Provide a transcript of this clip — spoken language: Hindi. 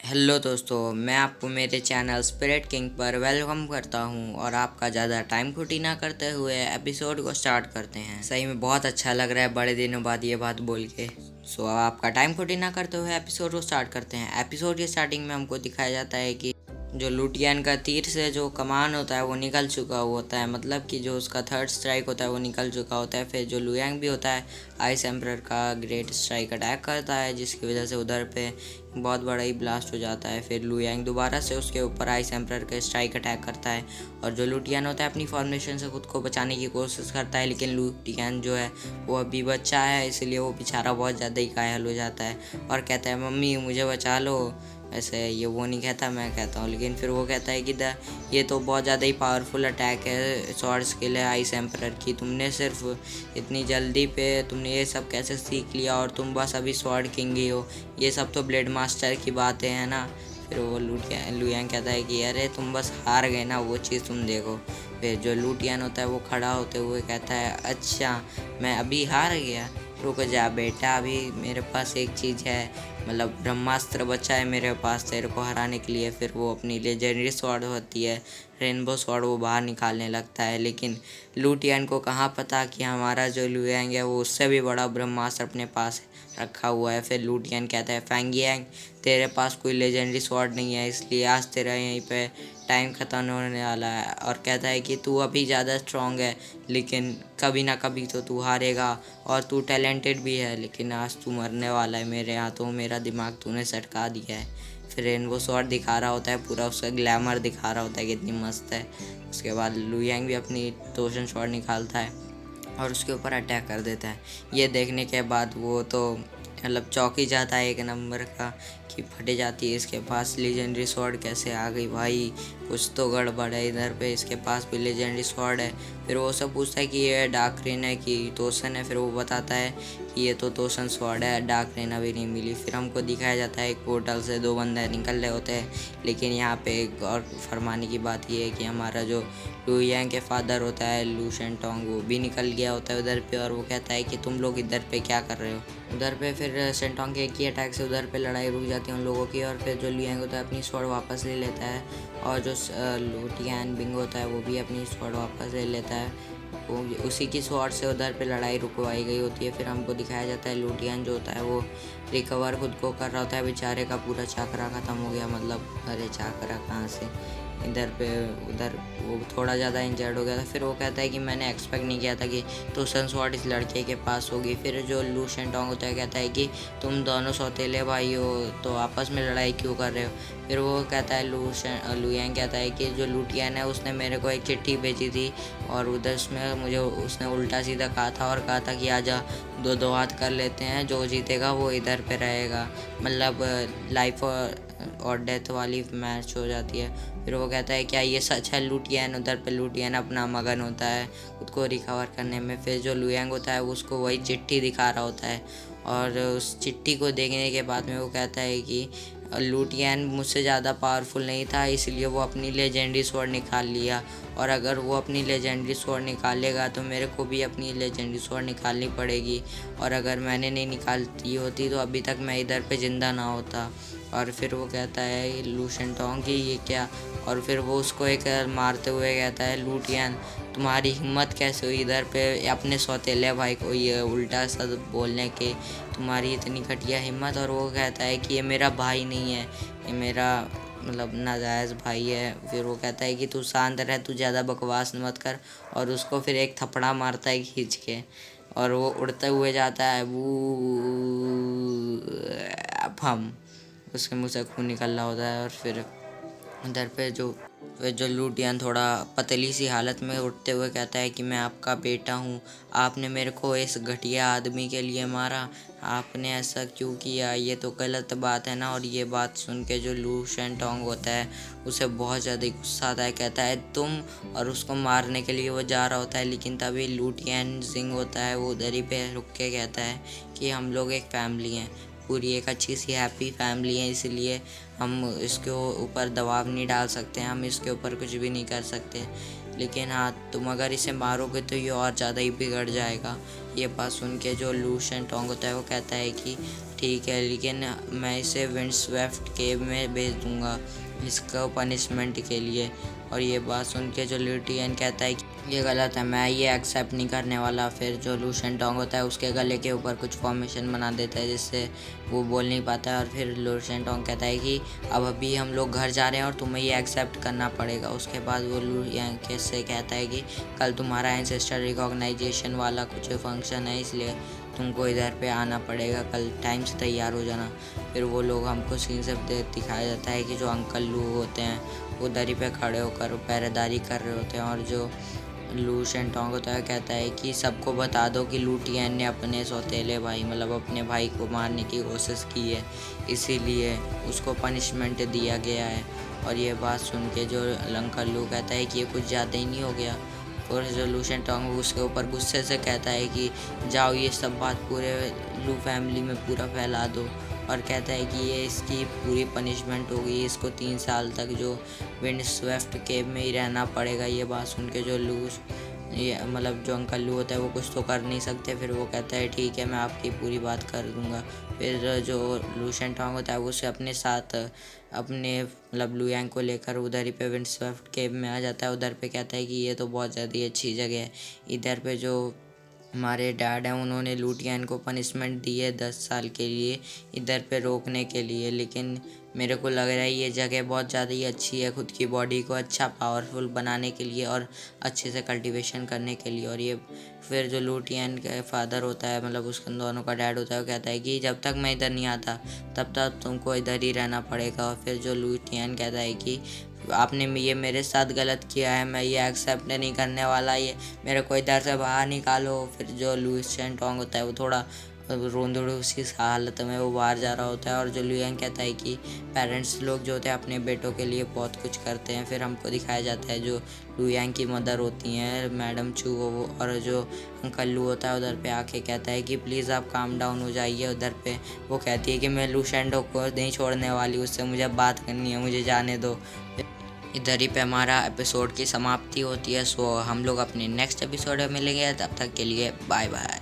हेलो दोस्तों, मैं आपको मेरे चैनल स्पिरिट किंग पर वेलकम करता हूं और आपका ज़्यादा टाइम खोटी ना करते हुए एपिसोड को स्टार्ट करते हैं। सही में बहुत अच्छा लग रहा है बड़े दिनों बाद ये बात बोल के। अब आपका टाइम खोटी ना करते हुए एपिसोड को स्टार्ट करते हैं। एपिसोड की स्टार्टिंग में हमको दिखाया जाता है कि जो लुटियन का तीर से जो कमान होता है वो निकल चुका होता है, मतलब कि जो उसका थर्ड स्ट्राइक होता है वो निकल चुका होता है। फिर जो लुयांग भी होता है आइस एम्परर का ग्रेट स्ट्राइक अटैक करता है, जिसकी वजह से उधर पे बहुत बड़ा ही ब्लास्ट हो जाता है। फिर लुयांग दोबारा से उसके ऊपर आइस एम्परर का स्ट्राइक अटैक करता है और जो लुटियन होता है अपनी फॉर्मेशन से खुद को बचाने की कोशिश करता है, लेकिन लुटियन जो है वो अभी बच्चा है, इसलिए वो बेचारा बहुत ज़्यादा ही घायल हो जाता है और कहता है मम्मी मुझे बचा लो। ऐसे ये वो नहीं कहता, मैं कहता हूँ, लेकिन फिर वो कहता है कि ये तो बहुत ज़्यादा ही पावरफुल अटैक है, स्वॉर्ड स्किल है आइस एम्परर की, तुमने सिर्फ इतनी जल्दी पे तुमने ये सब कैसे सीख लिया और तुम बस अभी स्वॉर्ड किंग ही हो, ये सब तो ब्लेड मास्टर की बातें हैं ना। फिर वो लुयांग कहता है कि अरे तुम बस हार गए ना, वो चीज़ तुम देखो। फिर जो लुटियन होता है वो खड़ा होते हुए कहता है अच्छा मैं अभी हार गया, रुक जा बेटा, अभी मेरे पास एक चीज़ है, मतलब ब्रह्मास्त्र बचा है मेरे पास तेरे को हराने के लिए। फिर वो अपनी लेजेंडरी स्वॉर्ड होती है रेनबो स्वॉर्ड वो बाहर निकालने लगता है, लेकिन लुटियन को कहाँ पता कि हमारा जो लुयांग है वो उससे भी बड़ा ब्रह्मास्त्र अपने पास रखा हुआ है। फिर लुटियन कहता है फैंगियांग तेरे पास कोई लेजेंडरी स्वॉर्ड नहीं है, इसलिए आज तेरा यहीं पे टाइम ख़त्म होने वाला है। और कहता है कि तू अभी ज़्यादा स्ट्रॉन्ग है, लेकिन कभी ना कभी तो तू हारेगा, और तू टैलेंटेड भी है, लेकिन आज तू मरने वाला है मेरे हाथों, मेरा दिमाग तूने सटका दिया है। फिर रेनबो स्वॉर्ड दिखा रहा होता है, पूरा उसका ग्लैमर दिखा रहा होता है कितनी मस्त है। उसके बाद लुयांग भी अपनी टोशन स्वॉर्ड निकालता है और उसके ऊपर अटैक कर देता है। ये देखने के बाद वो तो मतलब चौंक जाता है एक नंबर का कि फटे जाती है इसके पास लेजेंडरी स्वॉर्ड कैसे आ गई भाई, कुछ तो गड़बड़ है इधर पे, इसके पास भी लेजेंडरी स्वॉर्ड है। फिर वो सब पूछता है कि ये डार्क रेन है कि तोसन है, फिर वो बताता है कि ये तो तोसन स्वॉर्ड है, डार्क रेन अभी नहीं मिली। फिर हमको दिखाया जाता है एक पोर्टल से दो बंदे निकल रहे होते हैं, लेकिन यहाँ पे एक और फरमाने की बात ये है कि हमारा जो लुयांग के फादर होता है लू शेंटोंग वो भी निकल गया होता है उधर पे, और वो कहता है कि तुम लोग इधर पे क्या कर रहे हो। उधर पे फिर शेंटोंग के एक ही अटैक से उधर पे लड़ाई रुक जाती है उन लोगों की, और फिर जो लुयांग होता है अपनी स्वॉर्ड वापस ले लेता है, और जो लुटियन बिंग होता है वो भी अपनी स्वॉर्ड वापस ले लेता है। वो उसी की स्वॉर्ड से उधर पे लड़ाई रुकवाई गई होती है। फिर हमको दिखाया जाता है लुटियन जो होता है वो रिकवर खुद को कर रहा होता है, बेचारे का पूरा चाकरा ख़त्म हो गया, मतलब अरे चाकरा कहाँ से, इधर पे उधर वो थोड़ा ज़्यादा इंजर्ड हो गया था। फिर वो कहता है कि मैंने एक्सपेक्ट नहीं किया था कि तोसन स्वॉर्ड इस लड़के के पास होगी। फिर जो लू शेंटोंग होता है कहता है कि तुम दोनों सौतेले भाई हो तो आपस में लड़ाई क्यों कर रहे हो। फिर वो कहता है लुयांग कहता है कि जो लुटियन है उसने मेरे को एक चिट्ठी भेजी थी, और उधर उसमें मुझे उसने उल्टा सीधा कहा था और कहा था कि आजा दो दो हाथ कर लेते हैं, जो जीतेगा वो इधर पे रहेगा, मतलब लाइफ और डेथ वाली मैच हो जाती है। फिर वो कहता है क्या ये सच है लुटियन, उधर पे लुटियन अपना मगन होता है खुद को रिकवर करने में। फिर जो लुयांग होता है उसको वही चिट्ठी दिखा रहा होता है, और उस चिट्ठी को देखने के बाद में वो कहता है कि लुटियन मुझसे ज़्यादा पावरफुल नहीं था, इसलिए वो अपनी लेजेंडरी स्वॉर्ड निकाल लिया, और अगर वो अपनी लेजेंडरी स्वॉर्ड निकालेगा तो मेरे को भी अपनी लेजेंडरी स्वॉर्ड निकालनी पड़ेगी, और अगर मैंने नहीं निकालती होती तो अभी तक मैं इधर पे ज़िंदा ना होता। और फिर वो कहता है लू शेंटोंग कि ये क्या, और फिर वो उसको एक मारते हुए कहता है लुटियन तुम्हारी हिम्मत कैसे हुई इधर पे अपने सौतेले भाई को ये उल्टा सा बोलने के, तुम्हारी इतनी घटिया हिम्मत। और वो कहता है कि ये मेरा भाई नहीं है, ये मेरा मतलब नाजायज़ भाई है। फिर वो कहता है कि तू शांत रह, तू ज़्यादा बकवास मत कर, और उसको फिर एक थपड़ा मारता है खींच के, और वो उड़ते हुए जाता है वो हम उसके मुँह से खून निकल रहा होता है। और फिर उधर पे जो लुटियन थोड़ा पतली सी हालत में उठते हुए कहता है कि मैं आपका बेटा हूँ, आपने मेरे को इस घटिया आदमी के लिए मारा, आपने ऐसा क्यों किया, ये तो गलत बात है ना। और ये बात सुन के जो लू शेंटोंग होता है उसे बहुत ज़्यादा गुस्सा आता है, कहता है तुम, और उसको मारने के लिए वो जा रहा होता है, लेकिन तभी लुटियन जिंग होता है वो उधर ही पे रुक के कहता है कि हम लोग एक फैमिली हैं, पूरी एक अच्छी सी हैप्पी फैमिली है, इसलिए हम इसके ऊपर दबाव नहीं डाल सकते, हम इसके ऊपर कुछ भी नहीं कर सकते, लेकिन हाँ तुम अगर इसे मारोगे तो ये और ज़्यादा ही बिगड़ जाएगा। ये बात सुन के जो लू शेंटोंग होता है वो कहता है कि ठीक है, लेकिन मैं इसे विंड स्वेफ्ट केव में भेज दूँगा इसको पनिशमेंट के लिए। और ये बात सुन के जो लू टियान कहता है कि ये गलत है, मैं ये एक्सेप्ट नहीं करने वाला। फिर जो लू शेंटोंग होता है उसके गले के ऊपर कुछ फॉर्मेशन बना देता है जिससे वो बोल नहीं पाता है। और फिर लू शेंटोंग कहता है कि अब अभी हम लोग घर जा रहे हैं और तुम्हें ये एक्सेप्ट करना पड़ेगा। उसके बाद वो लू यांग से कहता है कि कल तुम्हारा एंसेस्टर रिकॉग्नाइजेशन वाला कुछ फंक्शन है, इसलिए तुमको इधर पे आना पड़ेगा, कल टाइम से तैयार हो जाना। फिर वो लोग हमको सीन से दिखाया जाता है कि जो अंकल लू होते हैं वो दरी पे खड़े होकर पहरेदारी कर रहे होते हैं। और जो लू शेंटोंग होता है कहता है कि सबको बता दो कि लू टियान ने अपने सौतेले भाई मतलब अपने भाई को मारने की कोशिश की है, इसीलिए उसको पनिशमेंट दिया गया है। और ये बात सुन के जो अंकल लू कहता है कि ये कुछ ज़्यादा ही नहीं हो गया। और जो लू शेंटोंग उसके ऊपर गुस्से से कहता है कि जाओ ये सब बात पूरे लू फैमिली में पूरा फैला दो। और कहता है कि ये इसकी पूरी पनिशमेंट होगी, इसको 3 साल तक जो विंड स्वेफ्ट केव में ही रहना पड़ेगा। ये बात सुन के जो ये मतलब जो अंकल लू होता है वो कुछ तो कर नहीं सकते। फिर वो कहता है ठीक है, मैं आपकी पूरी बात कर दूंगा। फिर जो लू शेंटोंग होता है वो उसे अपने साथ अपने मतलब लू यांग को लेकर उधर ही पे विंड स्वेफ्ट केव में आ जाता है। उधर पे कहता है कि ये तो बहुत ज़्यादा ही अच्छी जगह है, इधर पे जो हमारे डैड हैं उन्होंने लू टियान को पनिशमेंट दी है 10 साल के लिए इधर पे रोकने के लिए, लेकिन मेरे को लग रहा है ये जगह बहुत ज़्यादा ही अच्छी है खुद की बॉडी को अच्छा पावरफुल बनाने के लिए और अच्छे से कल्टीवेशन करने के लिए। और ये फिर जो लू टियान का फादर होता है मतलब उसके दोनों का डैड होता है वो कहता है कि जब तक मैं इधर नहीं आता तब तक तुमको इधर ही रहना पड़ेगा। और फिर जो लू टियान कहता है कि आपने ये मेरे साथ गलत किया है, मैं ये एक्सेप्ट नहीं करने वाला, ये मेरे को इधर से बाहर निकालो। फिर जो लू शेंटोंग होता है वो थोड़ा रोंदड़ू सी हालत में वो बाहर जा रहा होता है। और जो लू यांग कहता है कि पेरेंट्स लोग जो होते हैं अपने बेटों के लिए बहुत कुछ करते हैं। फिर हमको दिखाया जाता है जो लू यांग की मदर होती हैं मैडम चू वो, और जो अंकल लू होता है उधर पे आके कहता है कि प्लीज़ आप काम डाउन हो जाइए। उधर पे वो कहती है कि मैं लू शेंटोंग को नहीं छोड़ने वाली, उससे मुझे बात करनी है, मुझे जाने दो। इधर ही पे हमारा एपिसोड की समाप्ति होती है। सो हम लोग अपने नेक्स्ट एपिसोड में मिलेंगे, तब तक के लिए बाय बाय।